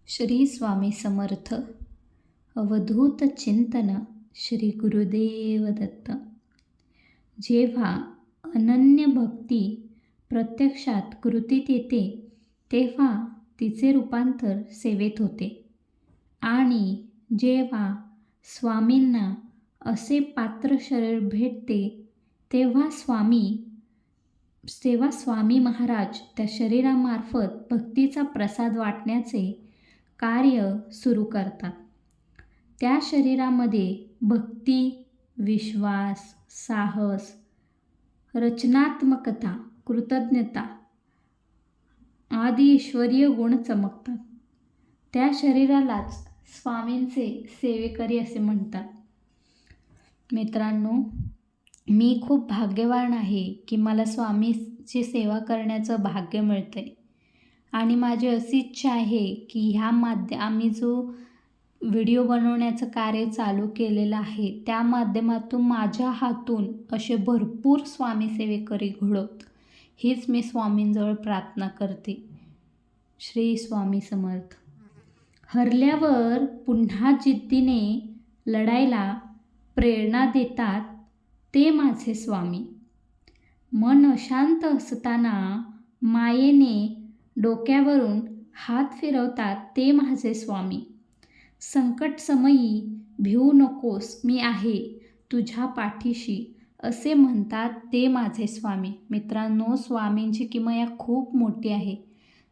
श्री स्वामी समर्थ. अवधूत चिंतन श्री गुरुदेव दत्त. जेव्हा अनन्य भक्ती प्रत्यक्षात कृतीत येते तेव्हा तिचे रूपांतर सेवेत होते आणि जेव्हा स्वामींना असे पात्र शरीर भेटते तेव्हा स्वामी महाराज त्या शरीरामार्फत भक्तीचा प्रसाद वाटण्याचे कार्य सुरू करतात. त्या शरीरामध्ये भक्ती, विश्वास, साहस, रचनात्मकता, कृतज्ञता आदी ईश्वरीय गुण चमकतात. त्या शरीरालाच स्वामींचे सेवेकरी असे म्हणतात. मित्रांनो, मी खूप भाग्यवान आहे की मला स्वामीची सेवा करण्याचं भाग्य मिळते आणि माझी अशी इच्छा आहे की आम्ही जो व्हिडिओ बनवण्याचं कार्य चालू केलेलं आहे त्या माध्यमातून माझ्या हातून असे भरपूर स्वामी सेवेकरी घडोत, हीच मी स्वामींजवळ प्रार्थना करते. श्री स्वामी समर्थ. हरल्यावर पुन्हा जिद्दीने लढायला प्रेरणा देतात ते माझे स्वामी. मन अशांत असताना मायेने डोक्यावरून हात फिरवतात ते माझे स्वामी. संकट समयी भिवू नकोस, मी आहे तुझ्या पाठीशी असे म्हणतात ते माझे स्वामी. मित्रांनो, स्वामींची किमया खूप मोठी आहे.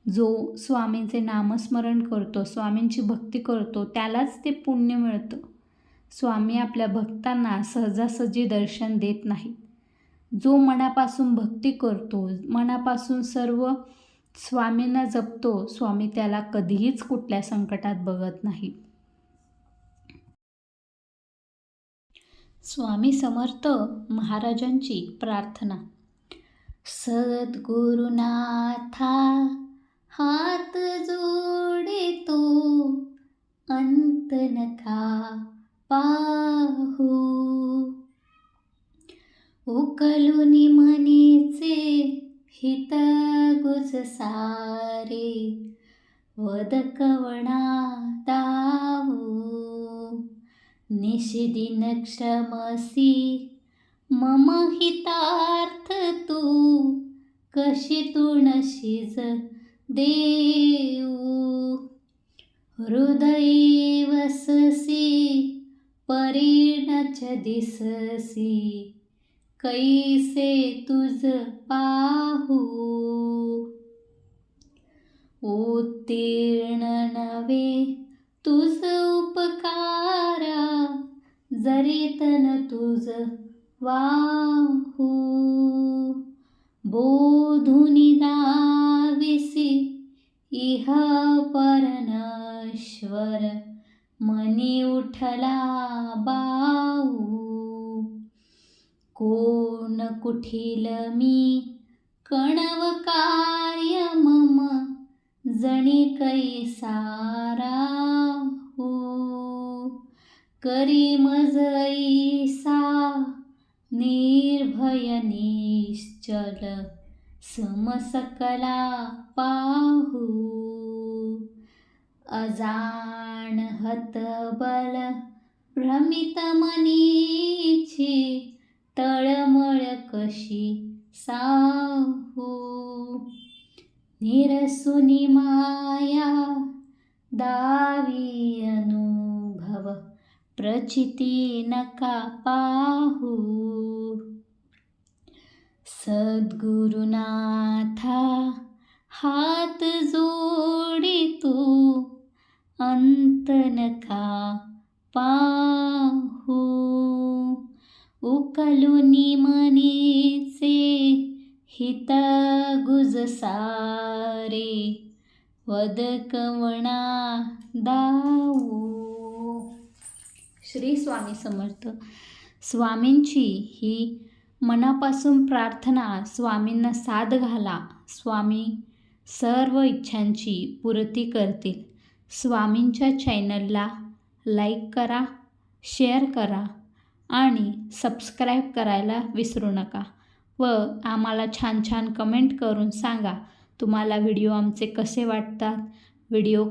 जो स्वामींचे नामस्मरण करतो, स्वामींची भक्ती करतो त्यालाच ते पुण्य मिळतं. स्वामी आपल्या भक्तांना सहजासहजी दर्शन देत नाही. जो मनापासून भक्ती करतो, मनापासून सर्व स्वामींना जपतो, स्वामी त्याला कधीच कुठल्या संकटात बघत नाही. स्वामी समर्थ महाराजांची प्रार्थना. सद्गुरुनाथा हात जोडितो, अंत नका पाहू. उकलुनी मनीचे हित गुज सारे, वद कवणा दावू. निषिदिन क्षमसी मम हितार्थ तू, कशी तुणशीज देऊ. हृदयी वससी परीणच दिससी, कैसे तुझ पाहू. उत्तीर्ण नवे तुझ उपकारा, जरी तन तुझ वाहू. बोधुनी दाविसी इह परनश्वर, मनी उठला बाऊ. कोण कुठील मी कणव कार्य मम, जणी कैसा राहू. करी मज ईसा निर्भय निश्चल, समसकला पाहू. अजान हतबल भ्रमित मनीची, तळमळ कशी साहू. निरसुनी माया दावी अनुभव, प्रचिती नका पाहू. सद्गुरुनाथा हात जोडितो, अंत नका पाहू. उकलुनी मनीचे हित गुज सारे, वद कवणा दावू. श्री स्वामी समर्थ. स्वामींची ही मनापासून प्रार्थना. स्वामींना साद घाला. स्वामी सर्व इच्छांची पूर्ती करतील. स्वामींच्या चॅनलला लाईक करा, शेअर करा आणि सबस्क्राईब करायला विसरू नका. व आम्हाला छान छान कमेंट करून सांगा तुम्हाला व्हिडिओ आमचे कसे वाटतात. व्हिडिओ